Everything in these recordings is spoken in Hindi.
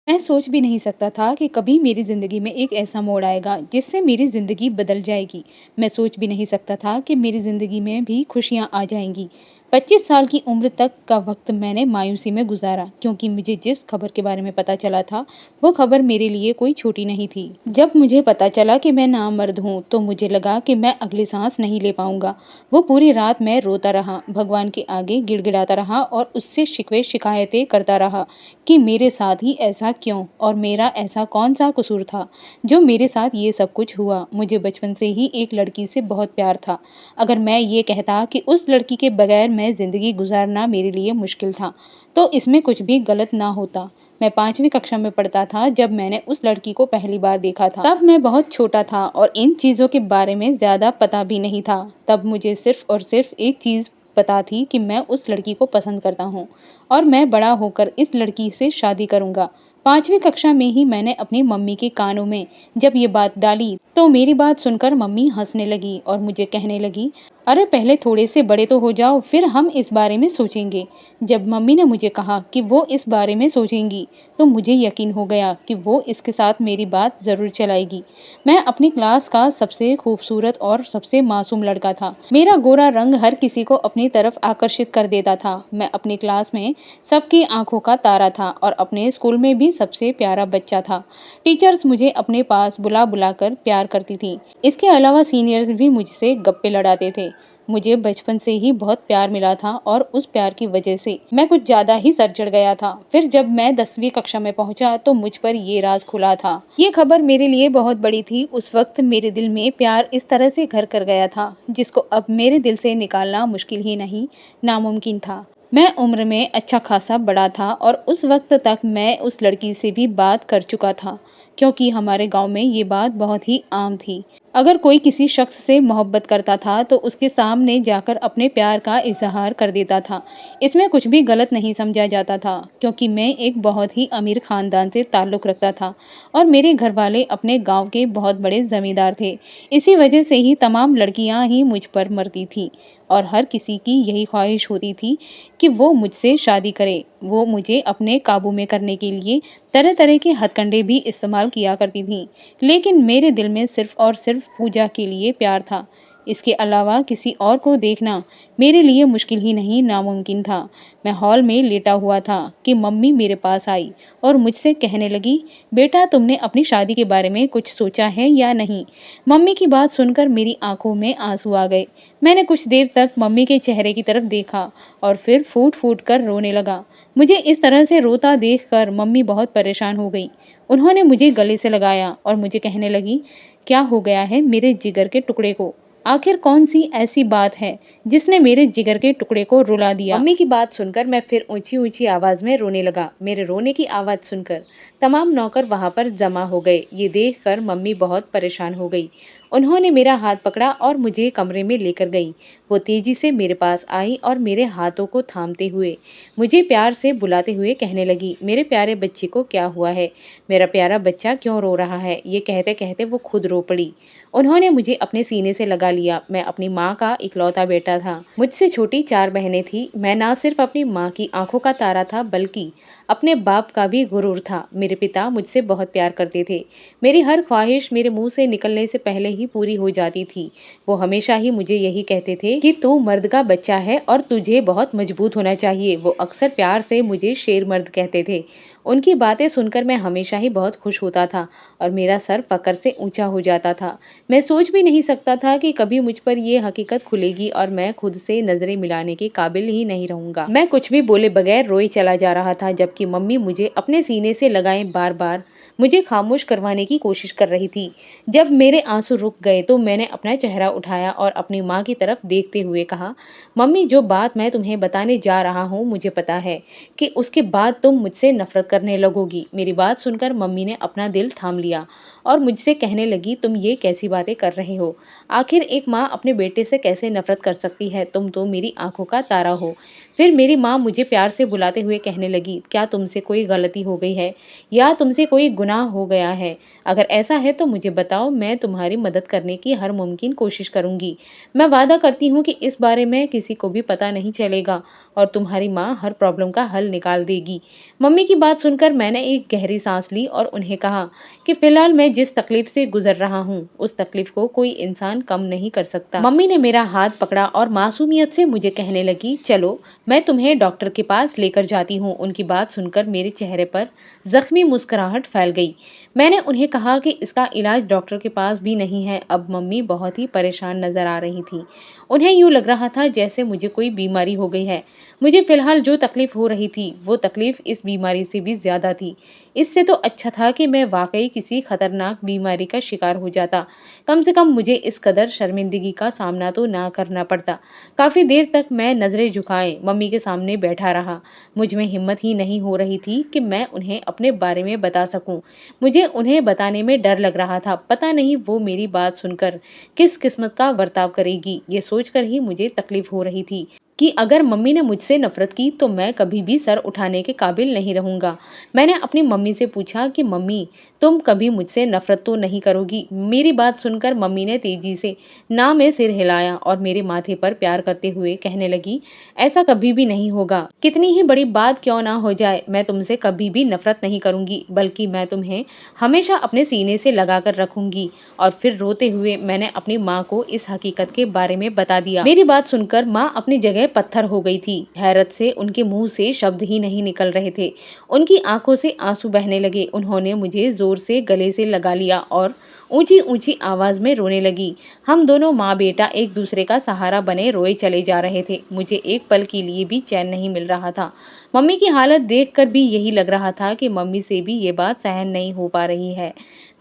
मैं सोच भी नहीं सकता था कि कभी मेरी ज़िंदगी में एक ऐसा मोड़ आएगा जिससे मेरी ज़िंदगी बदल जाएगी। मैं सोच भी नहीं सकता था कि मेरी ज़िंदगी में भी खुशियाँ आ जाएँगी। 25 साल की उम्र तक का वक़्त मैंने मायूसी में गुज़ारा क्योंकि मुझे जिस खबर के बारे में पता चला था, वो खबर मेरे लिए कोई छोटी नहीं थी। जब मुझे पता चला कि मैं नामर्द हूँ, तो मुझे लगा कि मैं अगली सांस नहीं ले पाऊँगा। वो पूरी रात मैं रोता रहा, भगवान के आगे गिड़गिड़ाता रहा और उससे शिकवे शिकायतें करता रहा कि मेरे साथ ही ऐसा क्यों और मेरा ऐसा कौन-सा कसूर था, जो मेरे साथ ये सब कुछ हुआ। मुझे बचपन से ही एक लड़की से बहुत प्यार था। अगर मैं ये कहता कि उस लड़की के बगैर मैं ज़िंदगी गुज़ारना मेरे लिए मुश्किल था, तो इसमें कुछ भी गलत ना होता। मैं 5वीं कक्षा में पढ़ता था जब मैंने उस लड़की को पहली बार देखा था। तब मैं बहुत छोटा था और इन चीज़ों के बारे में ज़्यादा पता भी नहीं था। तब मुझे सिर्फ़ और सिर्फ़ एक चीज़ पता थी कि मैं उस लड़की को पसंद करता हूँ और मैं बड़ा होकर इस लड़की से शादी करूँगा। 5वीं कक्षा में ही मैंने अपनी मम्मी के कानों में जब ये बात डाली, तो मेरी बात सुनकर मम्मी हँसने लगी और मुझे कहने लगी, "अरे पहले थोड़े से बड़े तो हो जाओ, फिर हम इस बारे में सोचेंगे।" जब मम्मी ने मुझे कहा कि वो इस बारे में सोचेंगी, तो मुझे यकीन हो गया कि वो इसके साथ मेरी बात ज़रूर चलाएगी। मैं अपनी क्लास का सबसे खूबसूरत और सबसे मासूम लड़का था। मेरा गोरा रंग हर किसी को अपनी तरफ आकर्षित कर देता था। मैं अपनी क्लास में सबकी आंखों का तारा था और अपने स्कूल में भी सबसे प्यारा बच्चा था। टीचर्स मुझे अपने पास बुला बुलाकर प्यार करती थी। इसके अलावा सीनियर्स भी मुझसे गप्पे लड़ाते थे। मुझे बचपन से ही बहुत प्यार मिला था और उस प्यार की वजह से मैं कुछ ज़्यादा ही सर चढ़ गया था। फिर जब मैं 10वीं कक्षा में पहुंचा तो मुझ पर ये राज खुला था। ये खबर मेरे लिए बहुत बड़ी थी। उस वक्त मेरे दिल में प्यार इस तरह से घर कर गया था, जिसको अब मेरे दिल से निकालना मुश्किल ही नहीं, नामुमकिन था। मैं उम्र में अच्छा खासा बड़ा था और उस वक्त तक मैं उस लड़की से भी बात कर चुका था, क्योंकि हमारे गांव में ये बात बहुत ही आम थी। अगर कोई किसी शख्स से मोहब्बत करता था तो उसके सामने जाकर अपने प्यार का इजहार कर देता था। इसमें कुछ भी गलत नहीं समझा जाता था, क्योंकि मैं एक बहुत ही अमीर खानदान से ताल्लुक़ रखता था और मेरे घर वाले अपने गांव के बहुत बड़े ज़मींदार थे। इसी वजह से ही तमाम लड़कियां ही मुझ पर मरती थीं और हर किसी की यही ख्वाहिश होती थी कि वो मुझसे शादी करे। वो मुझे अपने काबू में करने के लिए तरह-तरह के हथकंडे भी इस्तेमाल किया करती थीं, लेकिन मेरे दिल में सिर्फ़ और सिर्फ़ पूजा के लिए प्यार था। इसके अलावा किसी और को देखना मेरे लिए मुश्किल ही नहीं, नामुमकिन था। मैं हॉल में लेटा हुआ था कि मम्मी मेरे पास आई और मुझसे कहने लगी, "बेटा, तुमने अपनी शादी के बारे में कुछ सोचा है या नहीं?" मम्मी की बात सुनकर मेरी आंखों में आंसू आ गए। मैंने कुछ देर तक मम्मी के चेहरे की तरफ देखा और फिर फूट-फूट कर रोने लगा। मुझे इस तरह से रोता देखकर मम्मी बहुत परेशान हो गई। उन्होंने मुझे गले से लगाया और मुझे कहने लगी, "क्या हो गया है मेरे जिगर के टुकड़े को? आखिर कौन-सी ऐसी बात है जिसने मेरे जिगर के टुकड़े को रुला दिया?" मम्मी की बात सुनकर मैं फिर ऊँची-ऊँची आवाज़ में रोने लगा। मेरे रोने की आवाज़ सुनकर तमाम नौकर वहाँ पर जमा हो गए। ये देखकर मम्मी बहुत परेशान हो गई। उन्होंने मेरा हाथ पकड़ा और मुझे कमरे में लेकर गई। वो तेजी से मेरे पास आई और मेरे हाथों को थामते हुए मुझे प्यार से बुलाते हुए कहने लगी, "मेरे प्यारे बच्चे को क्या हुआ है? मेरा प्यारा बच्चा क्यों रो रहा है?" ये कहते-कहते वो खुद रो पड़ी। उन्होंने मुझे अपने सीने से लगा लिया। मैं अपनी माँ का इकलौता बेटा था। मुझसे छोटी 4 बहनें थीं। मैं ना सिर्फ अपनी माँ की आंखों का तारा था, बल्कि अपने बाप का भी गुरूर था। मेरे पिता मुझसे बहुत प्यार करते थे। मेरी हर ख्वाहिश मेरे मुंह से निकलने से पहले ही पूरी हो जाती थी। वो हमेशा ही मुझे यही कहते थे कि तू मर्द का बच्चा है और तुझे बहुत मजबूत होना चाहिए। वो अक्सर प्यार से मुझे शेर मर्द कहते थे। उनकी बातें सुनकर मैं हमेशा ही बहुत खुश होता था और मेरा सर फक्र से ऊंचा हो जाता था। मैं सोच भी नहीं सकता था कि कभी मुझ पर ये हकीकत खुलेगी और मैं खुद से नजरें मिलाने के काबिल ही नहीं रहूंगा। मैं कुछ भी बोले बगैर रोए चला जा रहा था, जबकि मम्मी मुझे अपने सीने से लगाए बार-बार मुझे खामोश करवाने की कोशिश कर रही थी। जब मेरे आंसू रुक गए तो मैंने अपना चेहरा उठाया और अपनी माँ की तरफ देखते हुए कहा, "मम्मी, जो बात मैं तुम्हें बताने जा रहा हूँ, मुझे पता है कि उसके बाद तुम मुझसे नफरत करने लगोगी।" मेरी बात सुनकर मम्मी ने अपना दिल थाम लिया और मुझसे कहने लगी, तुम ये कैसी बातें कर रहे हो? आखिर एक माँ अपने बेटे से कैसे नफरत कर सकती है? तुम तो मेरी आंखों का तारा हो। फिर मेरी माँ मुझे प्यार से बुलाते हुए कहने लगी, क्या तुमसे कोई गलती हो गई है या तुमसे कोई गुनाह हो गया है? अगर ऐसा है तो मुझे बताओ, मैं तुम्हारी मदद करने की हर मुमकिन कोशिश करूंगी। मैं वादा करती हूँ कि इस बारे में किसी को भी पता नहीं चलेगा और तुम्हारी माँ हर प्रॉब्लम का हल निकाल देगी। मम्मी की बात सुनकर मैंने एक गहरी सांस ली और उन्हें कहा कि फिलहाल मैं जिस तकलीफ से गुजर रहा हूँ, उस तकलीफ को कोई इंसान कम नहीं कर सकता। मम्मी ने मेरा हाथ पकड़ा और मासूमियत से मुझे कहने लगी, चलो मैं तुम्हें डॉक्टर के पास लेकर जाती हूँ। उनकी बात सुनकर मेरे चेहरे पर जख्मी मुस्कुराहट फैल गई। मैंने उन्हें कहा कि इसका इलाज डॉक्टर के पास भी नहीं है। अब मम्मी बहुत ही परेशान नजर आ रही थी। उन्हें यूं लग रहा था जैसे मुझे कोई बीमारी हो गई है। मुझे फिलहाल जो तकलीफ हो रही थी वो तकलीफ इस बीमारी से भी ज्यादा थी। इससे तो अच्छा था कि मैं वाकई किसी खतरनाक बीमारी का शिकार हो जाता। कम से कम मुझे इस कदर शर्मिंदगी का सामना तो ना करना पड़ता। काफी देर तक मैं नजरें झुकाए मम्मी के सामने बैठा रहा। मुझ में हिम्मत ही नहीं हो रही थी कि मैं उन्हें अपने बारे में बता सकूं। मुझे उन्हें बताने में डर लग रहा था। पता नहीं वो मेरी बात सुनकर किस किस्मत का बर्ताव करेगी। ये सोचकर ही मुझे तकलीफ हो रही थी कि अगर मम्मी ने मुझसे नफरत की तो मैं कभी भी सर उठाने के काबिल नहीं रहूंगा। मैंने अपनी मम्मी से पूछा कि मम्मी, तुम कभी मुझसे नफरत तो नहीं करोगी? मेरी बात सुनकर मम्मी ने तेजी से ना में सिर हिलाया और मेरे माथे पर प्यार करते हुए कहने लगी, ऐसा कभी भी नहीं होगा। कितनी ही बड़ी बात क्यों ना हो जाए, मैं तुमसे कभी भी नफरत नहीं करूंगी, बल्कि मैं तुम्हें हमेशा अपने सीने से लगा कर रखूंगी। और फिर रोते हुए मैंने अपनी माँ को इस हकीकत के बारे में बता दिया। मेरी बात सुनकर माँ अपनी जगह पत्थर हो गई थी। हैरत से उनके मुंह से शब्द ही नहीं निकल रहे थे। उनकी आंखों से आंसू बहने लगे। उन्होंने मुझे जोर से गले से लगा लिया और ऊंची ऊंची आवाज में रोने लगी। हम दोनों माँ बेटा एक दूसरे का सहारा बने रोए चले जा रहे थे। मुझे एक पल के लिए भी चैन नहीं मिल रहा था। मम्मी की हालत देखकर भी यही लग रहा था कि मम्मी से भी ये बात सहन नहीं हो पा रही है।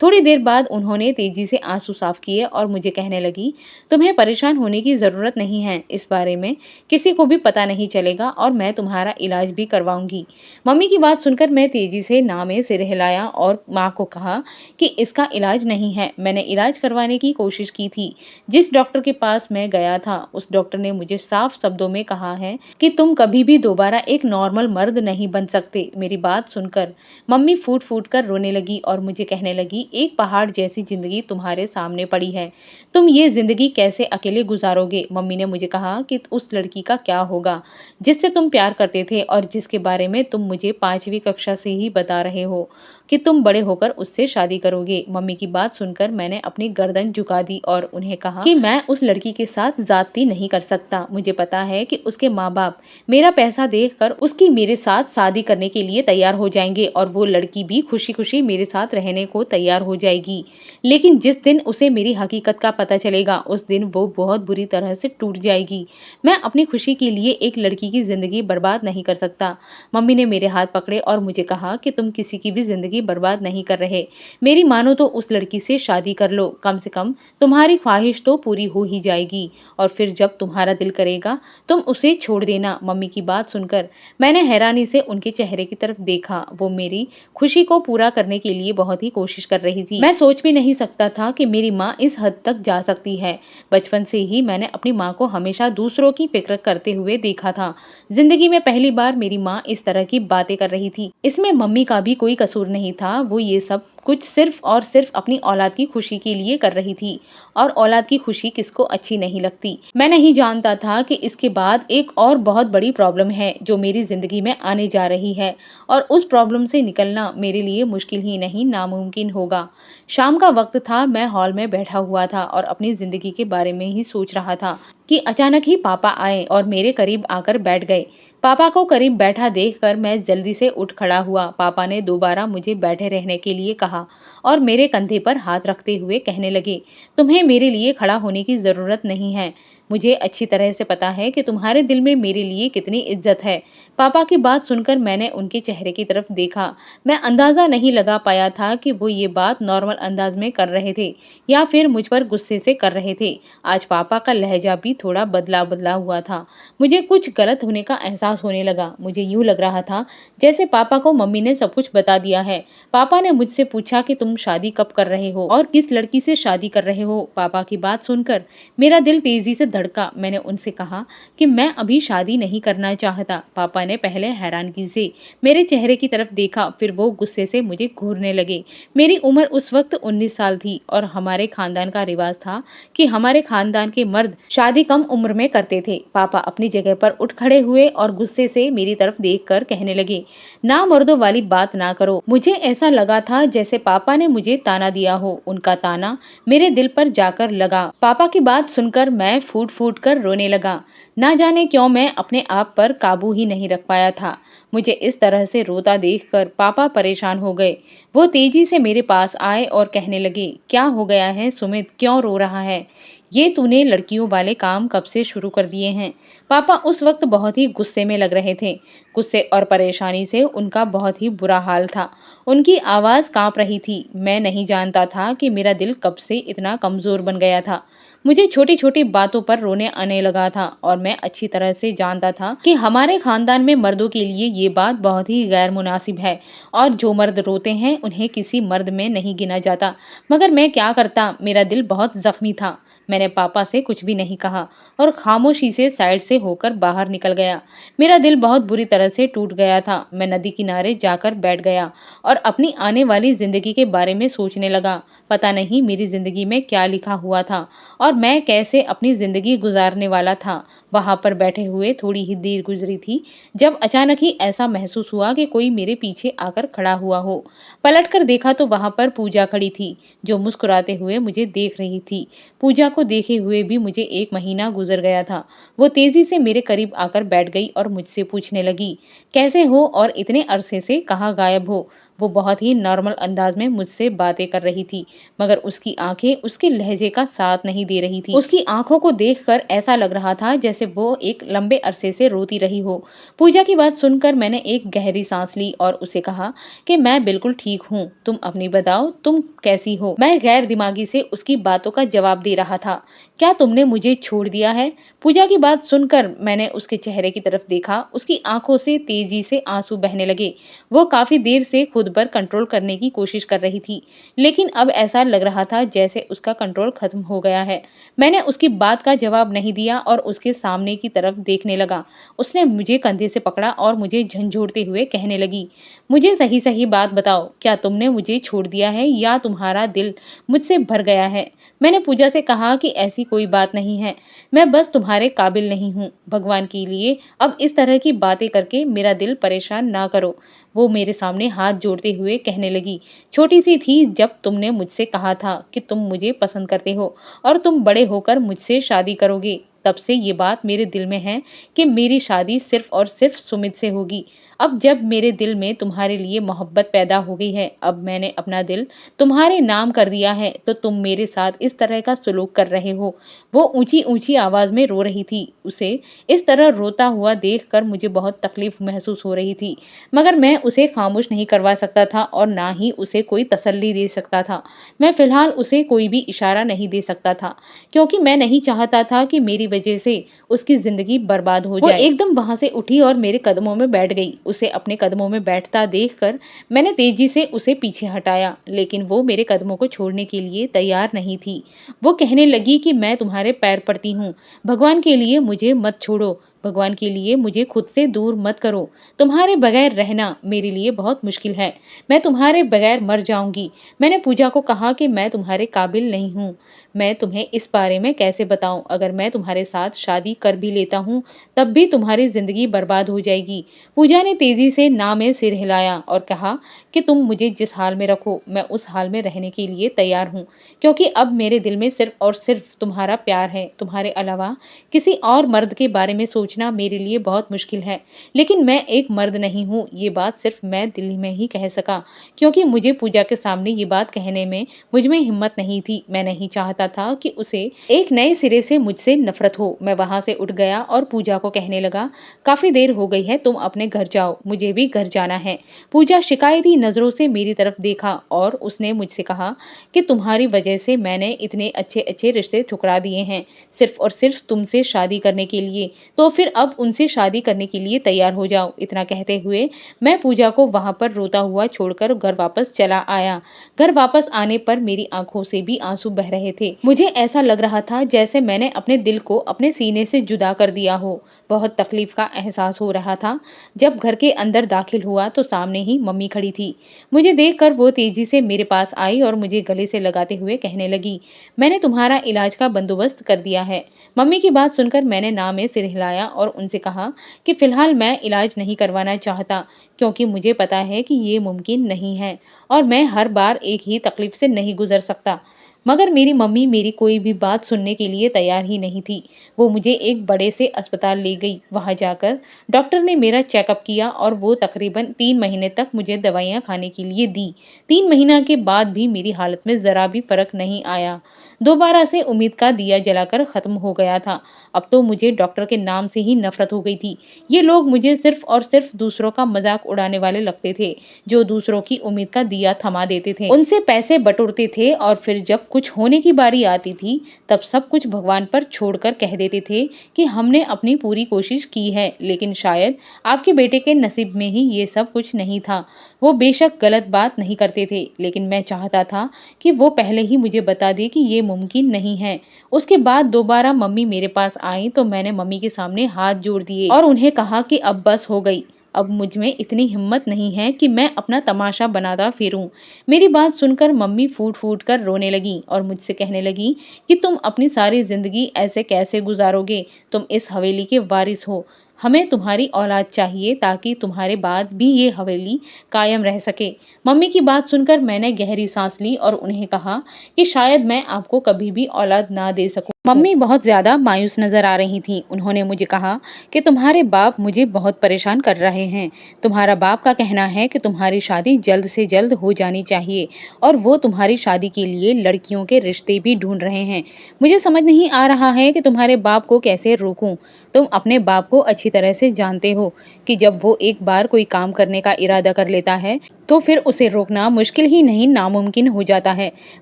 थोड़ी देर बाद उन्होंने तेजी से आंसू साफ किए और मुझे कहने लगी, तुम्हें परेशान होने की जरूरत नहीं है। इस बारे में किसी को भी पता नहीं चलेगा और मैं तुम्हारा इलाज भी करवाऊंगी। मम्मी की बात सुनकर मैं तेजी से ना में सिर हिलाया और माँ को कहा कि इसका इलाज नहीं है। मैंने इलाज करवाने की कोशिश की थी। जिस डॉक्टर के पास मैं गया था उस डॉक्टर ने मुझे साफ शब्दों में कहा है कि तुम कभी भी दोबारा एक नॉर्मल मर्द नहीं बन सकते। मेरी बात सुनकर मम्मी फूट फूट कर रोने लगी और मुझे कहने लगी, एक पहाड़ जैसी जिंदगी तुम्हारे सामने पड़ी है, तुम ये जिंदगी कैसे अकेले गुजारोगे? मम्मी ने मुझे कहा कि उस लड़की का क्या होगा जिससे तुम प्यार करते थे और जिसके बारे में तुम मुझे 5वीं कक्षा से ही बता रहे हो कि तुम बड़े होकर उससे शादी करोगे। मम्मी की बात सुनकर मैंने अपनी गर्दन झुका दी और उन्हें कहा कि मैं उस लड़की के साथ जाती नहीं कर सकता। मुझे पता है कि उसके माँ बाप मेरा पैसा देखकर उसकी मेरे साथ शादी करने के लिए तैयार हो जाएंगे और वो लड़की भी खुशी खुशी मेरे साथ रहने को तैयार हो जाएगी। लेकिन जिस दिन उसे मेरी हकीकत का पता चलेगा उस दिन वो बहुत बुरी तरह से टूट जाएगी। मैं अपनी खुशी के लिए एक लड़की की जिंदगी बर्बाद नहीं कर सकता। मम्मी ने मेरे हाथ पकड़े और मुझे कहा कि तुम किसी की भी जिंदगी बर्बाद नहीं कर रहे। मेरी मानो तो उस लड़की से शादी कर लो। कम से कम तुम्हारी ख्वाहिश तो पूरी हो ही जाएगी और फिर जब तुम्हारा दिल करेगा तुम उसे छोड़ देना। मम्मी की बात सुनकर मैंने हैरानी से उनके चेहरे की तरफ देखा। वो मेरी खुशी को पूरा करने के लिए बहुत ही कोशिश कर रही थी। मैं सोच भी नहीं सकता था कि मेरी माँ इस हद तक जा सकती है। बचपन से ही मैंने अपनी माँ को हमेशा दूसरों की फिक्र करते हुए देखा था। जिंदगी में पहली बार मेरी माँ इस तरह की बातें कर रही थी। इसमें मम्मी का भी कोई कसूर नहीं था। वो ये सब कुछ सिर्फ और सिर्फ अपनी औलाद की खुशी के लिए कर रही थी और औलाद की खुशी किसको अच्छी नहीं लगती। मैं नहीं जानता था कि इसके बाद एक और बहुत बड़ी प्रॉब्लम है जो मेरी जिंदगी में आने जा रही है और उस प्रॉब्लम से निकलना मेरे लिए मुश्किल ही नहीं नामुमकिन होगा। शाम का वक्त था। मैं हॉल में बैठा हुआ था और अपनी जिंदगी के बारे में ही सोच रहा था कि अचानक ही पापा आए और मेरे करीब आकर बैठ गए। पापा को करीब बैठा देखकर मैं जल्दी से उठ खड़ा हुआ। पापा ने दोबारा मुझे बैठे रहने के लिए कहा और मेरे कंधे पर हाथ रखते हुए कहने लगे, तुम्हें मेरे लिए खड़ा होने की जरूरत नहीं है। मुझे अच्छी तरह से पता है कि तुम्हारे दिल में मेरे लिए कितनी इज्जत है। पापा की बात सुनकर मैंने उनके चेहरे की तरफ देखा। मैं अंदाजा नहीं लगा पाया था कि वो ये बात नॉर्मल अंदाज में कर रहे थे या फिर मुझ पर गुस्से से कर रहे थे। आज पापा का लहजा भी थोड़ा बदला बदला हुआ था। मुझे कुछ गलत होने का एहसास होने लगा। मुझे यूं लग रहा था जैसे पापा को मम्मी ने सब कुछ बता दिया है। पापा ने मुझसे पूछा कि तुम शादी कब कर रहे हो और किस लड़की से शादी कर रहे हो। पापा की बात सुनकर मेरा दिल तेजी से धड़का। मैंने उनसे कहा कि मैं अभी शादी नहीं करना चाहता। पापा ने पहले हैरानगी से मेरे चेहरे की तरफ देखा, फिर वो गुस्से से मुझे घूरने लगे। मेरी उम्र उस वक्त 19 साल थी और हमारे खानदान का रिवाज था कि हमारे खानदान के मर्द शादी कम उम्र में करते थे। पापा अपनी जगह पर उठ खड़े हुए और गुस्से से मेरी तरफ देखकर कहने लगे, ना मर्दों वाली बात ना करो। मुझे ऐसा लगा था जैसे पापा ने मुझे ताना दिया हो। उनका ताना मेरे दिल पर जाकर लगा। पापा की बात सुनकर मैं फूट फूट कर रोने लगा। ना जाने क्यों मैं अपने आप पर काबू ही नहीं रख पाया था। मुझे इस तरह से रोता देखकर पापा परेशान हो गए। वो तेजी से मेरे पास आए और कहने लगे, क्या हो गया है सुमित, क्यों रो रहा है? ये तूने लड़कियों वाले काम कब से शुरू कर दिए हैं? पापा उस वक्त बहुत ही गुस्से में लग रहे थे। गुस्से और परेशानी से उनका बहुत ही बुरा हाल था। उनकी आवाज कांप रही थी। मैं नहीं जानता था कि मेरा दिल कब से इतना कमजोर बन गया था। मुझे छोटी छोटी बातों पर रोने आने लगा था और मैं अच्छी तरह से जानता था कि हमारे खानदान में मर्दों के लिए ये बात बहुत ही गैर मुनासिब है और जो मर्द रोते हैं उन्हें किसी मर्द में नहीं गिना जाता। मगर मैं क्या करता, मेरा दिल बहुत जख्मी था। मैंने पापा से कुछ भी नहीं कहा और खामोशी से साइड से होकर बाहर निकल गया। मेरा दिल बहुत बुरी तरह से टूट गया था। मैं नदी किनारे जाकर बैठ गया और अपनी आने वाली जिंदगी के बारे में सोचने लगा। पता नहीं मेरी जिंदगी में क्या लिखा हुआ था और मैं कैसे अपनी जिंदगी गुजारने वाला था। वहां पर बैठे हुए थोड़ी ही देर गुजरी थी जब अचानक ही ऐसा महसूस हुआ कि कोई मेरे पीछे आकर खड़ा हुआ हो। पलटकर देखा तो वहां पर पूजा खड़ी थी, जो मुस्कुराते हुए मुझे देख रही थी। पूजा को देखे हुए भी मुझे 1 महीना गुजर गया था। वो तेजी से मेरे करीब आकर बैठ गई और मुझसे पूछने लगी, कैसे हो और इतने अरसे से कहाँ गायब हो? वो बहुत ही नॉर्मल अंदाज में मुझसे बातें कर रही थी, मगर उसकी आंखें उसके लहजे का साथ नहीं दे रही थी। उसकी आंखों को देखकर ऐसा लग रहा था जैसे वो एक लंबे अरसे से रोती रही हो। पूजा की बात सुनकर मैंने एक गहरी सांस ली और उसे कहा कि मैं बिल्कुल ठीक हूँ, तुम अपनी बताओ, तुम कैसी हो? मैं गैर दिमागी से उसकी बातों का जवाब दे रहा था। क्या तुमने मुझे छोड़ दिया है? पूजा की बात सुनकर मैंने उसके चेहरे की तरफ देखा। उसकी आंखों से तेजी से आंसू बहने लगे। वो काफी देर से खुद पर कंट्रोल करने की कोशिश कर रही थी, लेकिन अब ऐसा लग रहा था जैसे उसका कंट्रोल खत्म हो गया है। मैंने उसकी बात का जवाब नहीं दिया और उसके सामने की तरफ देखने लगा। उसने मुझे कंधे से पकड़ा और मुझे झंझोड़ते हुए कहने लगी, मुझे सही सही बात बताओ, क्या तुमने मुझे छोड़ दिया है या तुम्हारा दिल मुझसे भर गया है? मैंने पूजा से कहा कि ऐसी कोई बात नहीं है, मैं बस तुम्हारे काबिल नहीं हूँ। भगवान के लिए अब इस तरह की बातें करके मेरा दिल परेशान ना करो। वो मेरे सामने हाथ जोड़ते हुए कहने लगी, छोटी सी थी जब तुमने मुझसे कहा था कि तुम मुझे पसंद करते हो और तुम बड़े होकर मुझसे शादी करोगे। तब से ये बात मेरे दिल में है कि मेरी शादी सिर्फ और सिर्फ सुमित से होगी। अब जब मेरे दिल में तुम्हारे लिए मोहब्बत पैदा हो गई है, अब मैंने अपना दिल तुम्हारे नाम कर दिया है, तो तुम मेरे साथ इस तरह का सलूक कर रहे हो। वो ऊंची ऊंची आवाज में रो रही थी। उसे इस तरह रोता हुआ देखकर मुझे बहुत तकलीफ महसूस हो रही थी, मगर मैं उसे खामोश नहीं करवा सकता था और ना ही उसे कोई तसल्ली दे सकता था। मैं फिलहाल उसे कोई भी इशारा नहीं दे सकता था, क्योंकि मैं नहीं चाहता था कि मेरी वजह से उसकी जिंदगी बर्बाद हो जाए। वो एकदम वहां से उठी और मेरे कदमों में बैठ गई। उसे अपने कदमों में बैठता देखकर मैंने तेजी से उसे पीछे हटाया, लेकिन वो मेरे कदमों को छोड़ने के लिए तैयार नहीं थी। वो कहने लगी कि मैं तुम्हारे पैर पड़ती हूँ, भगवान के लिए मुझे मत छोड़ो, भगवान के लिए मुझे खुद से दूर मत करो। तुम्हारे बगैर रहना मेरे लिए बहुत मुश्किल है, मैं तुम्हारे बगैर मर जाऊंगी। मैंने पूजा को कहा कि मैं तुम्हारे काबिल नहीं हूँ। मैं तुम्हें इस बारे में कैसे बताऊं? अगर मैं तुम्हारे साथ शादी कर भी लेता हूँ तब भी तुम्हारी जिंदगी बर्बाद हो जाएगी। पूजा ने तेजी से ना में सिर हिलाया और कहा कि तुम मुझे जिस हाल में रखो मैं उस हाल में रहने के लिए तैयार हूँ, क्योंकि अब मेरे दिल में सिर्फ और सिर्फ तुम्हारा प्यार है। तुम्हारे अलावा किसी और मर्द के बारे में सोचने सोचना मेरे लिए बहुत मुश्किल है, लेकिन मैं एक मर्द नहीं हूँ, ये बात सिर्फ मैं दिल में ही कह सका, क्योंकि मुझे पूजा के सामने ये बात कहने में मुझ में हिम्मत नहीं थी। मैं नहीं चाहता था कि उसे एक नए सिरे से मुझसे नफरत हो। मैं वहां से उठ गया और पूजा को कहने लगा, काफी देर हो गई है, तुम अपने घर जाओ, मुझे भी घर जाना है। पूजा शिकायती नजरों से मेरी तरफ देखा और उसने मुझसे कहा कि तुम्हारी वजह से मैंने इतने अच्छे अच्छे रिश्ते ठुकरा दिए हैं, सिर्फ और सिर्फ तुमसे शादी करने के लिए। तो फिर अब उनसे शादी करने के लिए तैयार हो जाओ। इतना कहते हुए मैं पूजा को वहां पर रोता हुआ छोड़कर घर वापस चला आया। घर वापस आने पर मेरी आंखों से भी आंसू बह रहे थे। मुझे ऐसा लग रहा था जैसे मैंने अपने दिल को अपने सीने से जुदा कर दिया हो। बहुत तकलीफ का एहसास हो रहा था। जब घर के अंदर दाखिल हुआ तो सामने ही मम्मी खड़ी थी। मुझे देखकर वो तेजी से मेरे पास आई और मुझे गले से लगाते हुए कहने लगी, मैंने तुम्हारा इलाज का बंदोबस्त कर दिया है। मम्मी की बात सुनकर मैंने ना में सिर हिलाया और उनसे कहा कि फिलहाल मैं इलाज नहीं करवाना चाहता, क्योंकि मुझे पता है कि ये मुमकिन नहीं है और मैं हर बार एक ही तकलीफ से नहीं गुजर सकता। मगर मेरी मम्मी मेरी कोई भी बात सुनने के लिए तैयार ही नहीं थी। वो मुझे एक बड़े से अस्पताल ले गई। वहां जाकर डॉक्टर ने मेरा चेकअप किया और वो तकरीबन 3 महीने तक मुझे दवाइयां खाने के लिए दी। 3 महीना के बाद भी मेरी हालत में जरा भी फर्क नहीं आया। दोबारा से उम्मीद का दिया जलाकर खत्म हो गया था। अब तो मुझे डॉक्टर के नाम से ही नफरत हो गई थी। ये लोग मुझे सिर्फ और सिर्फ दूसरों का मजाक उड़ाने वाले लगते थे, जो दूसरों की उम्मीद का दिया थमा देते थे, उनसे पैसे बटोरते थे और फिर जब कुछ होने की बारी आती थी तब सब कुछ भगवान पर छोड़कर कह देते थे कि हमने अपनी पूरी कोशिश की है, लेकिन शायद आपके बेटे के नसीब में ही ये सब कुछ नहीं था। वो बेशक गलत बात नहीं करते थे, लेकिन मैं चाहता था कि वो पहले ही मुझे बता दे कि ये मुमकिन नहीं है। उसके बाद दोबारा मम्मी मेरे पास आई तो मैंने मम्मी के सामने हाथ जोड़ दिए और उन्हें कहा कि अब बस हो गई। अब मुझ में इतनी हिम्मत नहीं है कि मैं अपना तमाशा बनाता फिरूं। मेरी बात सुनकर मम्मी फूट फूट कर रोने लगी और मुझसे कहने लगी कि तुम अपनी सारी जिंदगी ऐसे कैसे गुजारोगे? तुम इस हवेली के वारिस हो। हमें तुम्हारी औलाद चाहिए ताकि तुम्हारे बाद भी ये हवेली कायम रह सके। मम्मी की बात सुनकर मैंने गहरी सांस ली और उन्हें कहा कि शायद मैं आपको कभी भी औलाद ना दे सकूं। मम्मी बहुत ज्यादा मायूस नजर आ रही थीं। उन्होंने मुझे कहा कि तुम्हारे बाप मुझे बहुत परेशान कर रहे हैं। तुम्हारा बाप का कहना है कि तुम्हारी शादी जल्द से जल्द हो जानी चाहिए और वो तुम्हारी शादी के लिए लड़कियों के रिश्ते भी ढूंढ रहे हैं। मुझे समझ नहीं आ रहा है कि तुम्हारे बाप को कैसे रोकूं। तुम अपने बाप को अच्छी तरह से जानते हो कि जब वो एक बार कोई काम करने का इरादा कर लेता है तो फिर उसे रोकना मुश्किल ही नहीं नामुमकिन हो जाता है।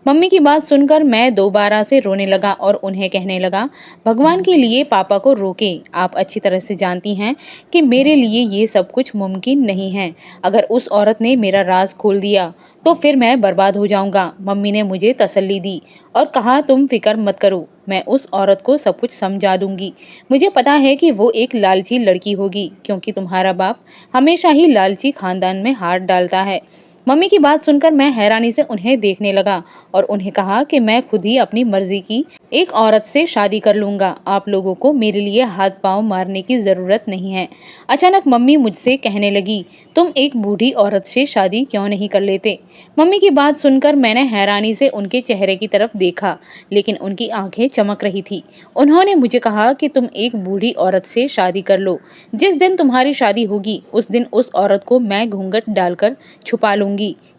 मम्मी की बात सुनकर मैं दोबारा से रोने लगा और उन्हें कहने लगा, भगवान के लिए पापा को रोके। आप अच्छी तरह से जानती हैं कि मेरे लिए ये सब कुछ मुमकिन नहीं है। अगर उस औरत ने मेरा राज खोल दिया तो फिर मैं बर्बाद हो जाऊंगा। मम्मी ने मुझे तसल्ली दी और कहा, तुम फिक्र मत करो, मैं उस औरत को सब कुछ समझा दूंगी। मुझे पता है कि वो एक लालची लड़की होगी, क्योंकि तुम्हारा बाप हमेशा ही लालची खानदान में हाथ डालता है। मम्मी की बात सुनकर मैं हैरानी से उन्हें देखने लगा और उन्हें कहा कि मैं खुद ही अपनी मर्जी की एक औरत से शादी कर लूंगा। आप लोगों को मेरे लिए हाथ पांव मारने की जरूरत नहीं है। अचानक मम्मी मुझसे कहने लगी, तुम एक बूढ़ी औरत से शादी क्यों नहीं कर लेते? मम्मी की बात सुनकर मैंने हैरानी से उनके चेहरे की तरफ देखा, लेकिन उनकी आंखें चमक रही थी। उन्होंने मुझे कहा कि तुम एक बूढ़ी औरत से शादी कर लो। जिस दिन तुम्हारी शादी होगी उस दिन उस औरत को मैं घूंघट डालकर छुपा लूंगी।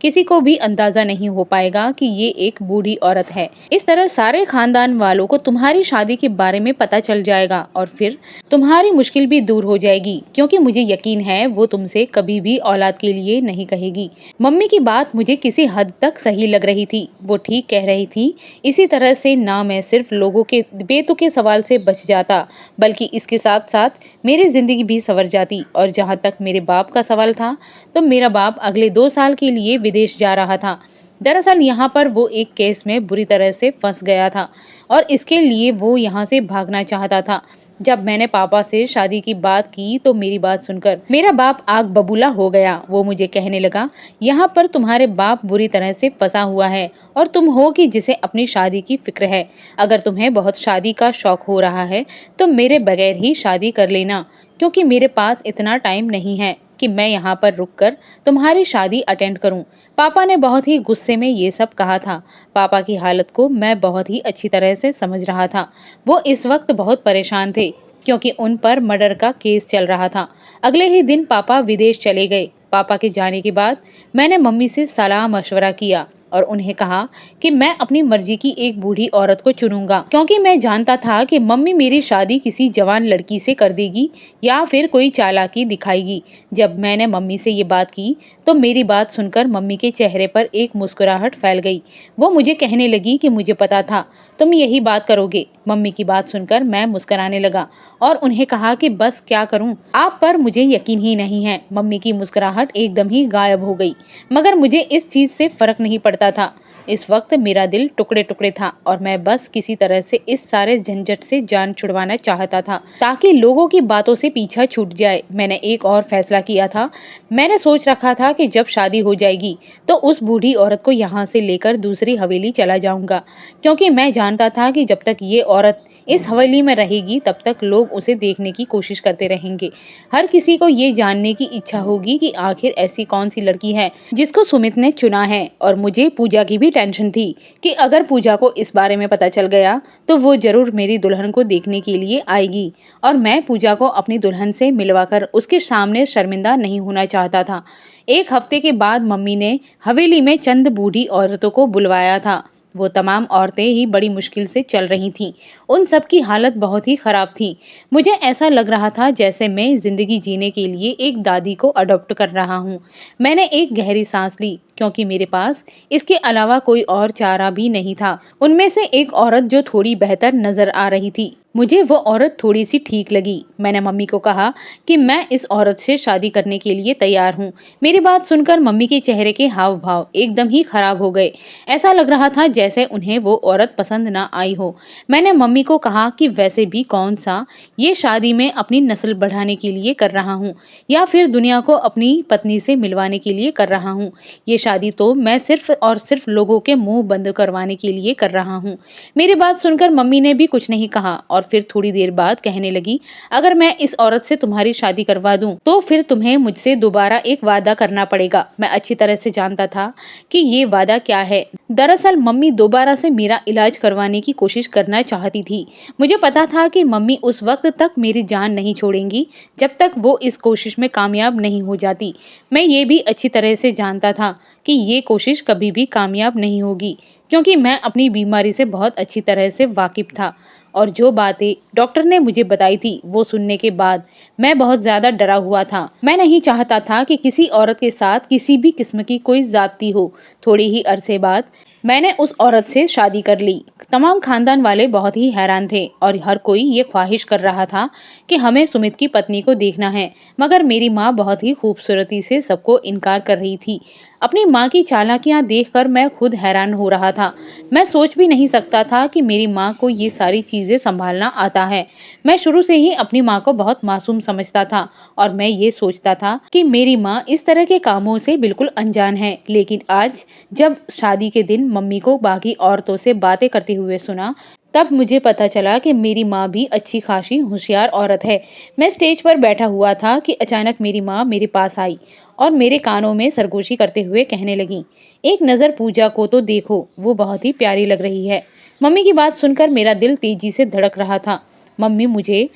किसी को भी अंदाजा नहीं हो पाएगा कि ये एक बूढ़ी औरत है। इस तरह सारे खानदान वालों को तुम्हारी शादी के बारे में पता चल जाएगा और फिर तुम्हारी मुश्किल भी दूर हो जाएगी, क्योंकि मुझे यकीन है वो तुमसे कभी भी औलाद के लिए नहीं कहेगी। मम्मी की बात मुझे किसी हद तक सही लग रही थी। वो ठीक कह रही थी। इसी तरह से ना मैं सिर्फ लोगों के बेतुके सवाल से बच जाता, बल्कि इसके साथ साथ मेरी जिंदगी भी संवर जाती। और जहाँ तक मेरे बाप का सवाल था, तो मेरा बाप अगले 2 साल के लिए विदेश जा रहा था। दरअसल यहाँ पर वो एक केस में बुरी तरह से फंस गया था और इसके लिए वो यहाँ से भागना चाहता था। जब मैंने पापा से शादी की बात की तो मेरी बात सुनकर मेरा बाप आग बबूला हो गया। वो मुझे कहने लगा, यहाँ पर तुम्हारे बाप बुरी तरह से फंसा हुआ है और तुम हो कि जिसे अपनी शादी की फिक्र है। अगर तुम्हें बहुत शादी का शौक हो रहा है तो मेरे बगैर ही शादी कर लेना, क्योंकि मेरे पास इतना टाइम नहीं है कि मैं यहाँ पर रुककर तुम्हारी शादी अटेंड करूं। पापा ने बहुत ही गुस्से में ये सब कहा था। पापा की हालत को मैं बहुत ही अच्छी तरह से समझ रहा था। वो इस वक्त बहुत परेशान थे। क्योंकि उन पर मर्डर का केस चल रहा था। अगले ही दिन पापा विदेश चले गए। पापा के जाने के बाद मैंने मम्मी से सलाह मशवरा किया और उन्हें कहा कि मैं अपनी मर्जी की एक बूढ़ी औरत को चुनूंगा, क्योंकि मैं जानता था कि मम्मी मेरी शादी किसी जवान लड़की से कर देगी या फिर कोई चालाकी दिखाएगी। जब मैंने मम्मी से ये बात की तो मेरी बात सुनकर मम्मी के चेहरे पर एक मुस्कुराहट फैल गई। वो मुझे कहने लगी कि मुझे पता था तुम यही बात करोगे। मम्मी की बात सुनकर मैं मुस्कुराने लगा और उन्हें कहा कि बस क्या करूं, आप पर मुझे यकीन ही नहीं है। मम्मी की मुस्कुराहट एकदम ही गायब हो गई, मगर मुझे इस चीज से फर्क नहीं पड़ता था। इस वक्त मेरा दिल टुकड़े टुकड़े था और मैं बस किसी तरह से इस सारे झंझट से जान छुड़वाना चाहता था ताकि लोगों की बातों से पीछा छूट जाए। मैंने एक और फैसला किया था। मैंने सोच रखा था कि जब शादी हो जाएगी तो उस बूढ़ी औरत को यहाँ से लेकर दूसरी हवेली चला जाऊंगा, क्योंकि मैं जानता था कि जब तक ये औरत इस हवेली में रहेगी तब तक लोग उसे देखने की कोशिश करते रहेंगे। हर किसी को ये जानने की इच्छा होगी कि आखिर ऐसी कौन सी लड़की है जिसको सुमित ने चुना है। और मुझे पूजा की भी टेंशन थी कि अगर पूजा को इस बारे में पता चल गया तो वो जरूर मेरी दुल्हन को देखने के लिए आएगी और मैं पूजा को अपनी दुल्हन से मिलवाकर उसके सामने शर्मिंदा नहीं होना चाहता था। एक हफ्ते के बाद मम्मी ने हवेली में चंद बूढ़ी औरतों को बुलवाया था। वो तमाम औरतें ही बड़ी मुश्किल से चल रही थीं। उन सब की हालत बहुत ही खराब थी। मुझे ऐसा लग रहा था जैसे मैं जिंदगी जीने के लिए एक दादी को अडॉप्ट कर रहा हूँ। मैंने एक गहरी सांस ली, क्योंकि मेरे पास इसके अलावा कोई और चारा भी नहीं था। उनमें से एक औरत जो थोड़ी बेहतर नजर आ रही थी, मुझे वो औरत थोड़ी सी ठीक लगी। मैंने मम्मी को कहा कि मैं इस औरत से शादी करने के लिए तैयार हूँ। मेरी बात सुनकर मम्मी के चेहरे के हाव भाव एकदम ही खराब हो गए। ऐसा लग रहा था जैसे उन्हें वो औरत पसंद ना आई हो। मैंने मम्मी को कहा कि वैसे भी कौन सा ये शादी में अपनी नस्ल बढ़ाने के लिए कर रहा हूँ या फिर दुनिया को अपनी पत्नी से मिलवाने के लिए कर रहा हूँ। ये शादी तो मैं सिर्फ और सिर्फ लोगों के मुंह बंद करवाने के लिए कर रहा हूँ। मेरी बात सुनकर मम्मी ने भी कुछ नहीं कहा और फिर थोड़ी देर बाद कहने लगी, अगर मैं इस औरत से तुम्हारी शादी करवा दूं तो फिर तुम्हें मुझसे दोबारा एक वादा करना पड़ेगा। मैं अच्छी तरह से जानता था कि ये वादा क्या है। दरअसल मम्मी दोबारा से मेरा इलाज करवाने की कोशिश करना चाहती थी। मुझे पता था कि मम्मी उस वक्त तक मेरी जान नहीं छोड़ेंगी जब तक वो इस कोशिश में कामयाब नहीं हो जाती। मैं ये भी अच्छी तरह से जानता था कि ये कोशिश कभी भी कामयाब नहीं होगी, क्योंकि मैं अपनी बीमारी से बहुत अच्छी तरह से वाकिफ था और जो बातें डॉक्टर ने मुझे बताई थी वो सुनने के बाद मैं बहुत ज्यादा डरा हुआ था। मैं नहीं चाहता था कि किसी औरत के साथ किसी भी किस्म की कोई ज्यादती हो। थोड़ी ही अरसे बाद मैंने उस औरत से शादी कर ली। तमाम खानदान वाले बहुत ही हैरान थे और हर कोई ये ख्वाहिश कर रहा था कि हमें सुमित की पत्नी को देखना है, मगर मेरी माँ बहुत ही खूबसूरती से सबको इनकार कर रही थी। अपनी माँ की चालाकियां देखकर मैं खुद हैरान हो रहा था। मैं सोच भी नहीं सकता था कि मेरी माँ को ये सारी चीजें संभालना आता है। मैं शुरू से ही अपनी माँ को बहुत मासूम समझता था और मैं ये सोचता था कि मेरी माँ इस तरह के कामों से बिल्कुल अनजान है। लेकिन आज जब शादी के दिन मम्मी को बाकी औरतों से बातें करते हुए सुना, तब मुझे पता चला कि मेरी माँ भी अच्छी खासी होशियार औरत है। मैं स्टेज पर बैठा हुआ था कि अचानक मेरी माँ मेरे पास आई और मेरे कानों में सरगोशी करते हुए कहने लगी, एक नजर पूजा को तो देखो, वो बहुत ही प्यारी लग रही है। मम्मी की बात सुनकर मेरा दिल तेजी से धड़क रहा था। मम्मी मुझे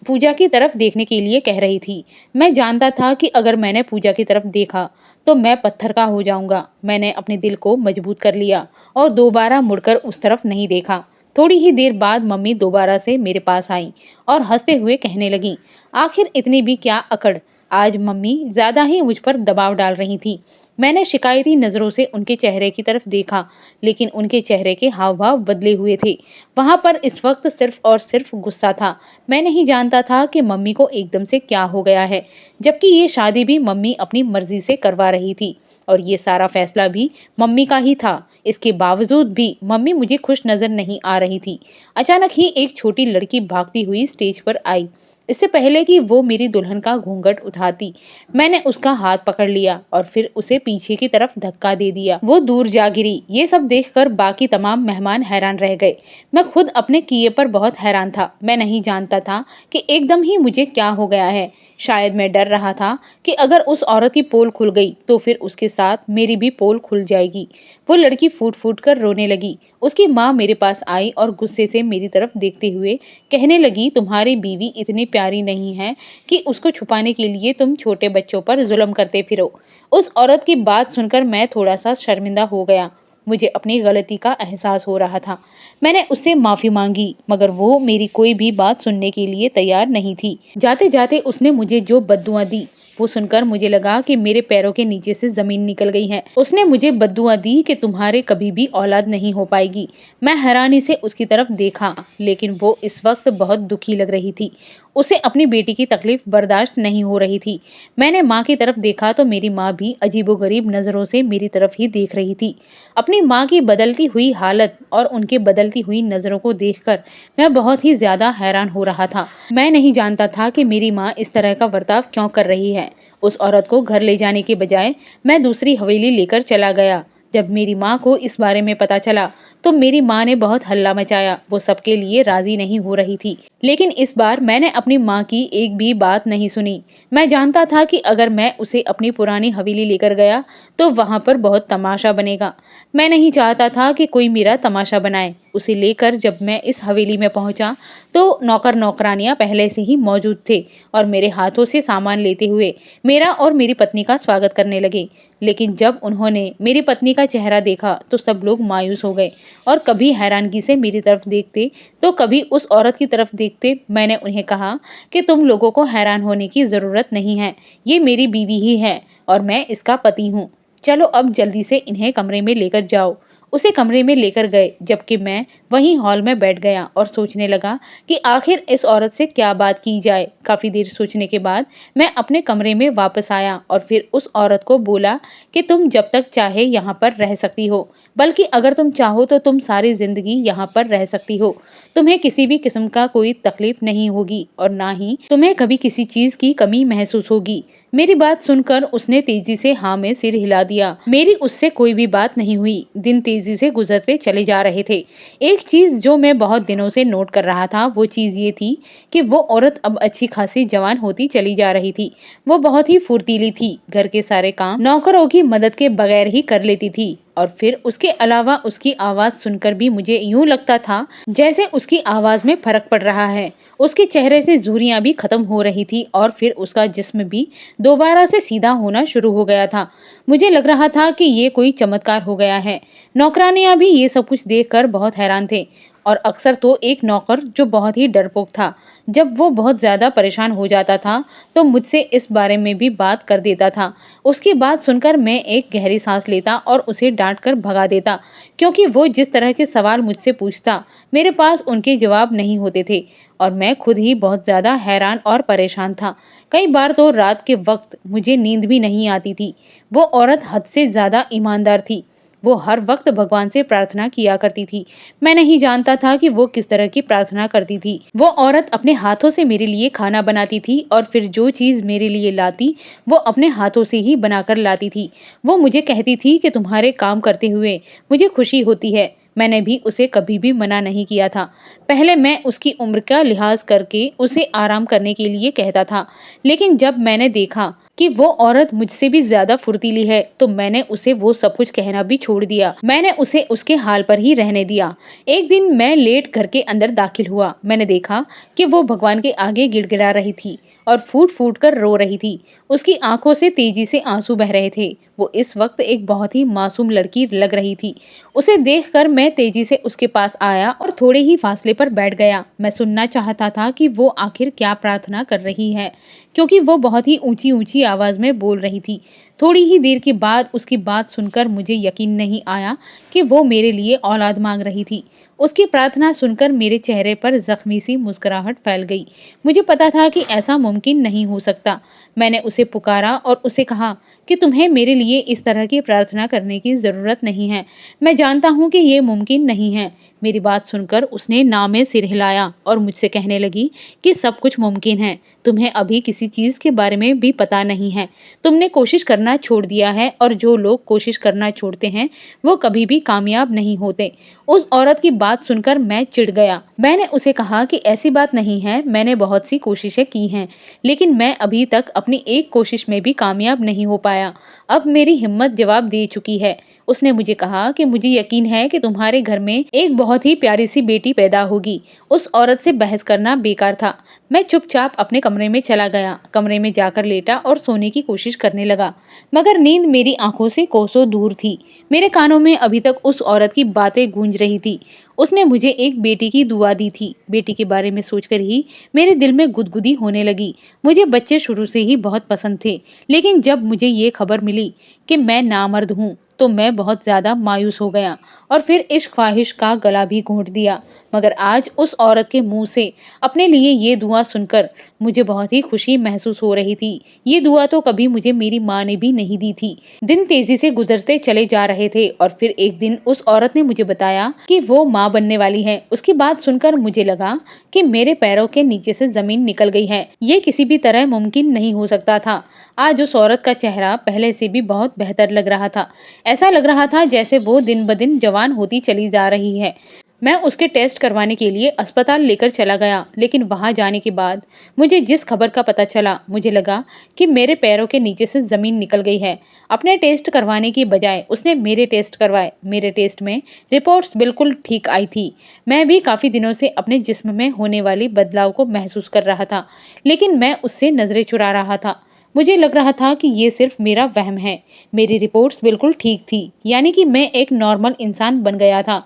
पूजा की तरफ देखने के लिए कह रही थी। मैं जानता था कि अगर मैंने पूजा की तरफ देखा तो मैं पत्थर का हो जाऊंगा। मैंने अपने दिल को मजबूत कर लिया और दोबारा मुड़कर उस तरफ नहीं देखा। थोड़ी ही देर बाद मम्मी दोबारा से मेरे पास आई और हंसते हुए कहने लगी, आखिर इतनी भी क्या अकड़। आज मम्मी ज्यादा ही मुझ पर दबाव डाल रही थी। मैंने शिकायती नजरों से उनके चेहरे की तरफ देखा, लेकिन उनके चेहरे के हाव भाव बदले हुए थे। वहां पर इस वक्त सिर्फ और सिर्फ गुस्सा था। मैं नहीं जानता था कि मम्मी को एकदम से क्या हो गया है, जबकि ये शादी भी मम्मी अपनी मर्जी से करवा रही थी और ये सारा फैसला भी मम्मी का ही था। इसके बावजूद भी मम्मी मुझे खुश नजर नहीं आ रही थी। अचानक ही एक छोटी लड़की भागती हुई स्टेज पर आई। इससे पहले कि वो मेरी दुल्हन का घूंघट उठाती, मैंने उसका हाथ पकड़ लिया और फिर उसे पीछे की तरफ धक्का दे दिया। वो दूर जा गिरी। ये सब देखकर बाकी तमाम मेहमान हैरान रह गए। मैं खुद अपने किए पर बहुत हैरान था। मैं नहीं जानता था कि एकदम ही मुझे क्या हो गया है। शायद मैं डर रहा था कि अगर उस औरत की पोल खुल गई तो फिर उसके साथ मेरी भी पोल खुल जाएगी। वो लड़की फूट फूट कर रोने लगी। उसकी माँ मेरे पास आई और गुस्से से मेरी तरफ देखते हुए कहने लगी, तुम्हारी बीवी इतनी प्यारी नहीं है कि उसको छुपाने के लिए तुम छोटे बच्चों पर जुल्म करते फिरो। उस औरत की बात सुनकर मैं थोड़ा सा शर्मिंदा हो गया। मुझे अपनी गलती का एहसास हो रहा था। मैंने उससे माफी मांगी, मगर वो मेरी कोई भी बात सुनने के लिए तैयार नहीं थी। जाते जाते उसने मुझे जो बद्दुआ दी, वो सुनकर मुझे लगा कि मेरे पैरों के नीचे से जमीन निकल गई है। उसने मुझे बद्दुआ दी कि तुम्हारे कभी भी औलाद नहीं हो पाएगी। मैं हैरानी से उसकी तरफ देखा, लेकिन वो इस वक्त बहुत दुखी लग रही थी। उसे अपनी बेटी की तकलीफ बर्दाश्त नहीं हो रही थी। मैंने माँ की तरफ देखा तो मेरी माँ भी अजीबोगरीब नजरों से मेरी तरफ ही देख रही थी। अपनी माँ की बदलती हुई हालत और उनके बदलती हुई नजरों को देखकर मैं बहुत ही ज्यादा हैरान हो रहा था। मैं नहीं जानता था कि मेरी माँ इस तरह का बर्ताव क्यों कर रही है। उस औरत को घर ले जाने के बजाय मैं दूसरी हवेली लेकर चला गया। जब मेरी माँ को इस बारे में पता चला तो मेरी माँ ने बहुत हल्ला मचाया। वो सबके लिए राजी नहीं हो रही थी, लेकिन इस बार मैंने अपनी माँ की एक भी बात नहीं सुनी। मैं जानता था कि अगर मैं उसे अपनी पुरानी हवेली लेकर गया तो वहां पर बहुत तमाशा बनेगा। मैं नहीं चाहता था कि कोई मेरा तमाशा बनाए। उसे लेकर जब मैं इस हवेली में पहुंचा तो नौकर नौकरानियां पहले से ही मौजूद थे और मेरे हाथों से सामान लेते हुए मेरा और मेरी पत्नी का स्वागत करने लगे। लेकिन जब उन्होंने मेरी पत्नी का चेहरा देखा तो सब लोग मायूस हो गए और कभी हैरानगी से मेरी तरफ देखते तो कभी उस औरत की तरफ देखते। मैंने उन्हें कहा कि तुम लोगों को हैरान होने की जरूरत नहीं है, ये मेरी बीवी ही है और मैं इसका पति हूँ। चलो अब जल्दी से इन्हें कमरे में लेकर जाओ। उसे कमरे में लेकर गए, जबकि मैं वहीं हॉल में बैठ गया और सोचने लगा कि आखिर इस औरत से क्या बात की जाए। काफी देर सोचने के बाद मैं अपने कमरे में वापस आया और फिर उस औरत को बोला कि तुम जब तक चाहे यहाँ पर रह सकती हो, बल्कि अगर तुम चाहो तो तुम सारी जिंदगी यहाँ पर रह सकती हो। तुम्हें किसी भी किस्म का कोई तकलीफ नहीं होगी और ना ही तुम्हें कभी किसी चीज की कमी महसूस होगी। मेरी बात सुनकर उसने तेजी से हाँ में सिर हिला दिया। मेरी उससे कोई भी बात नहीं हुई। दिन तेजी से गुजरते चले जा रहे थे। एक चीज जो मैं बहुत दिनों से नोट कर रहा था, वो चीज ये थी कि वो औरत अब अच्छी खासी जवान होती चली जा रही थी। वो बहुत ही फुर्तीली थी। घर के सारे काम नौकरों की मदद के बगैर ही कर लेती थी और फिर उसके अलावा उसकी आवाज सुनकर भी मुझे यूं लगता था जैसे उसकी आवाज में फर्क पड़ रहा है। उसके चेहरे से झुर्रियां भी खत्म हो रही थी और फिर उसका जिस्म भी दोबारा से सीधा होना शुरू हो गया था। मुझे लग रहा था कि ये कोई चमत्कार हो गया है। नौकरानियां भी ये सब कुछ देखकर बहुत हैरान थे और अक्सर तो एक नौकर जो बहुत ही डरपोक था, जब वो बहुत ज्यादा परेशान हो जाता था तो मुझसे इस बारे में भी बात कर देता था। उसकी बात सुनकर मैं एक गहरी सांस लेता और उसे डांट कर भगा देता, क्योंकि वो जिस तरह के सवाल मुझसे पूछता मेरे पास उनके जवाब नहीं होते थे और मैं खुद ही बहुत ज्यादा हैरान और परेशान था। कई बार तो रात के वक्त मुझे नींद भी नहीं आती थी। वो औरत हद से ज्यादा ईमानदार थी। वो हर वक्त भगवान से प्रार्थना किया करती थी। मैं नहीं जानता था कि वो किस तरह की प्रार्थना करती थी। वो औरत अपने हाथों से मेरे लिए खाना बनाती थी और फिर जो चीज मेरे लिए लाती वो अपने हाथों से ही बनाकर लाती थी। वो मुझे कहती थी कि तुम्हारे काम करते हुए मुझे खुशी होती है। मैंने भी उसे कभी भी मना नहीं किया था। पहले मैं उसकी उम्र का लिहाज करके उसे आराम करने के लिए कहता था, लेकिन जब मैंने देखा कि वो औरत मुझसे भी ज्यादा फुर्तीली है तो मैंने उसे वो सब कुछ कहना भी छोड़ दिया। मैंने उसे उसके हाल पर ही रहने दिया। एक दिन मैं लेट घर के अंदर दाखिल हुआ। मैंने देखा कि वो भगवान के आगे गिड़गिड़ा रही थी और फूट फूट कर रो रही थी। उसकी आंखों से तेजी से आंसू बह रहे थे। वो इस वक्त एक बहुत ही मासूम लड़की लग रही थी। उसे देखकर मैं तेजी से उसके पास आया और थोड़े ही फासले पर बैठ गया। मैं सुनना चाहता था कि वो आखिर क्या प्रार्थना कर रही है, क्योंकि वो बहुत ही ऊंची ऊंची आवाज में बोल रही थी। थोड़ी ही देर के बाद उसकी बात सुनकर मुझे यकीन नहीं आया कि वो मेरे लिए औलाद मांग रही थी। उसकी प्रार्थना सुनकर मेरे चेहरे पर जख्मी सी मुस्कुराहट फैल गई। मुझे पता था कि ऐसा मुमकिन नहीं हो सकता। मैंने उसे पुकारा और उसे कहा कि तुम्हें मेरे लिए इस तरह की प्रार्थना करने की जरूरत नहीं है। मैं जानता हूँ कि ये मुमकिन नहीं है। मेरी बात सुनकर उसने ना में सिर हिलाया और मुझसे कहने लगी कि सब कुछ मुमकिन है। तुम्हें अभी किसी चीज के बारे में भी पता नहीं है। तुमने कोशिश करना करना छोड़ दिया है और जो लोग कोशिश करना छोड़ते हैं वो कभी भी कामयाब नहीं होते। उस औरत की बात सुनकर मैं चिढ़ गया। मैंने उसे कहा कि ऐसी बात नहीं है, मैंने बहुत सी कोशिशें की हैं, लेकिन मैं अभी तक अपनी एक कोशिश में भी कामयाब नहीं हो पाया। अब मेरी हिम्मत जवाब दे चुकी है। उसने मुझे कहा कि मुझे यकीन है कि तुम्हारे घर में एक बहुत ही प्यारी सी बेटी पैदा होगी। उस औरत से बहस करना बेकार था। मैं चुपचाप अपने कमरे में चला गया। कमरे में जाकर लेटा और सोने की कोशिश करने लगा, मगर नींद मेरी आंखों से कोसों दूर थी। मेरे कानों में अभी तक उस औरत की बातें गूंज रही थी। उसने मुझे एक बेटी की दुआ दी थी। बेटी के बारे में सोचकर ही मेरे दिल में गुदगुदी होने लगी। मुझे बच्चे शुरू से ही बहुत पसंद थे, लेकिन जब मुझे ये खबर मिली कि मैं नामर्द हूँ तो मैं बहुत ज्यादा मायूस हो गया और फिर इस ख्वाहिश का गला भी घोंट दिया। मगर आज उस औरत के मुंह से अपने लिए ये दुआ सुनकर मुझे बहुत ही खुशी महसूस हो रही थी। ये दुआ तो कभी मुझे मेरी माँ ने भी नहीं दी थी। दिन तेजी से गुजरते चले जा रहे थे और फिर एक दिन उस औरत ने मुझे बताया कि वो माँ बनने वाली है। उसकी बात सुनकर मुझे लगा कि मेरे पैरों के नीचे से जमीन निकल गई है। ये किसी भी तरह मुमकिन नहीं हो सकता था। आज उस औरत का चेहरा पहले से भी बहुत बेहतर लग रहा था। ऐसा लग रहा था जैसे वो दिन ब दिन जवान होती चली जा रही है। मैं उसके टेस्ट करवाने के लिए अस्पताल लेकर चला गया, लेकिन वहां जाने के बाद मुझे जिस खबर का पता चला, मुझे लगा कि मेरे पैरों के नीचे से जमीन निकल गई है। अपने टेस्ट करवाने की बजाय उसने मेरे टेस्ट करवाए। मेरे टेस्ट में रिपोर्ट्स बिल्कुल ठीक आई थी। मैं भी काफी दिनों से अपने जिस्म में होने वाली बदलाव को महसूस कर रहा था, लेकिन मैं उससे नजरें चुरा रहा था। मुझे लग रहा था कि ये सिर्फ मेरा वहम है। मेरी रिपोर्ट्स बिल्कुल ठीक थी, यानी कि मैं एक नॉर्मल इंसान बन गया था।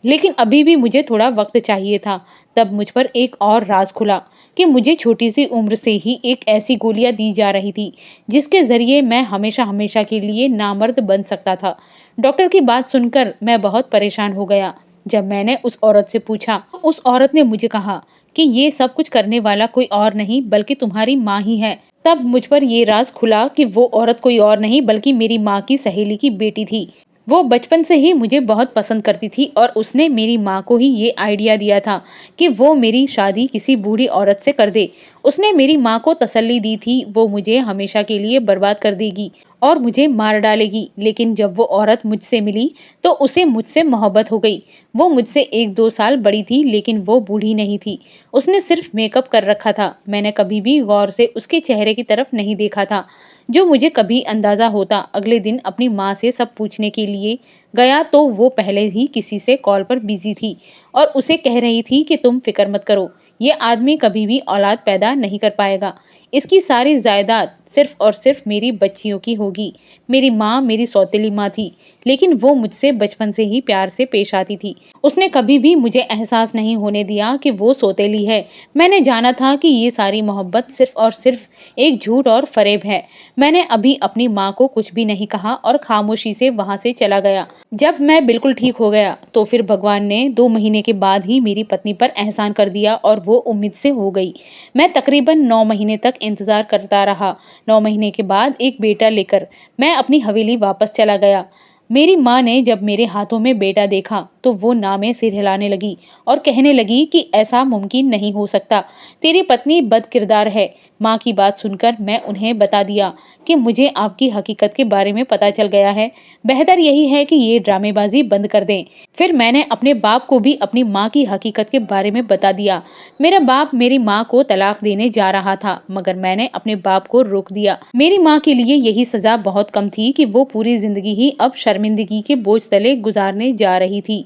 लेकिन अभी भी मुझे थोड़ा वक्त चाहिए था। तब मुझ पर एक और राज खुला कि मुझे छोटी सी उम्र से ही एक ऐसी गोलियां दी जा रही थी जिसके जरिए मैं हमेशा हमेशा के लिए नामर्द बन सकता था। डॉक्टर की बात सुनकर मैं बहुत परेशान हो गया। जब मैंने उस औरत से पूछा, उस औरत ने मुझे कहा कि ये सब कुछ करने वाला कोई और नहीं बल्कि तुम्हारी माँ ही है। तब मुझ पर ये राज खुला कि वो औरत कोई और नहीं बल्कि मेरी माँ की सहेली की बेटी थी। वो बचपन से ही मुझे बहुत पसंद करती थी और उसने मेरी माँ को ही ये आइडिया दिया था कि वो मेरी शादी किसी बूढ़ी औरत से कर दे। उसने मेरी माँ को तसल्ली दी थी वो मुझे हमेशा के लिए बर्बाद कर देगी और मुझे मार डालेगी। लेकिन जब वो औरत मुझसे मिली तो उसे मुझसे मोहब्बत हो गई। वो मुझसे 1-2 साल बड़ी थी, लेकिन वो बूढ़ी नहीं थी। उसने सिर्फ मेकअप कर रखा था। मैंने कभी भी गौर से उसके चेहरे की तरफ नहीं देखा था। जो मुझे कभी अंदाजा होता। अगले दिन अपनी माँ से सब पूछने के लिए गया तो वो पहले ही किसी से कॉल पर बिजी थी और उसे कह रही थी कि तुम फिक्र मत करो, ये आदमी कभी भी औलाद पैदा नहीं कर पाएगा। इसकी सारी जायदाद सिर्फ और सिर्फ मेरी बच्चियों की होगी। मेरी माँ मेरी सौतेली माँ थी, लेकिन वो मुझसे बचपन से ही प्यार से पेश आती थी। उसने कभी भी मुझे एहसास नहीं होने दिया कि वो सौतेली है। मैंने जाना था कि ये सारी मोहब्बत सिर्फ और सिर्फ एक झूठ और फरेब है। मैंने अभी अपनी माँ को कुछ भी नहीं कहा और खामोशी से वहां से चला गया। जब मैं बिल्कुल ठीक हो गया तो फिर भगवान ने 2 महीने के बाद ही मेरी पत्नी पर एहसान कर दिया और वो उम्मीद से हो गई। मैं तकरीबन 9 महीने तक इंतजार करता रहा। 9 महीने के बाद एक बेटा लेकर मैं अपनी हवेली वापस चला गया। मेरी माँ ने जब मेरे हाथों में बेटा देखा तो वो ना में सिर हिलाने लगी और कहने लगी कि ऐसा मुमकिन नहीं हो सकता, तेरी पत्नी बदकिरदार है। माँ की बात सुनकर मैं उन्हें बता दिया कि मुझे आपकी हकीकत के बारे में पता चल गया है। बेहतर यही है कि ये ड्रामेबाजी बंद कर दें। फिर मैंने अपने बाप को भी अपनी माँ की हकीकत के बारे में बता दिया। मेरा बाप मेरी माँ को तलाक देने जा रहा था, मगर मैंने अपने बाप को रोक दिया। मेरी माँ के लिए यही सजा बहुत कम थी कि वो पूरी जिंदगी ही अब शर्मिंदगी के बोझ तले गुजारने जा रही थी।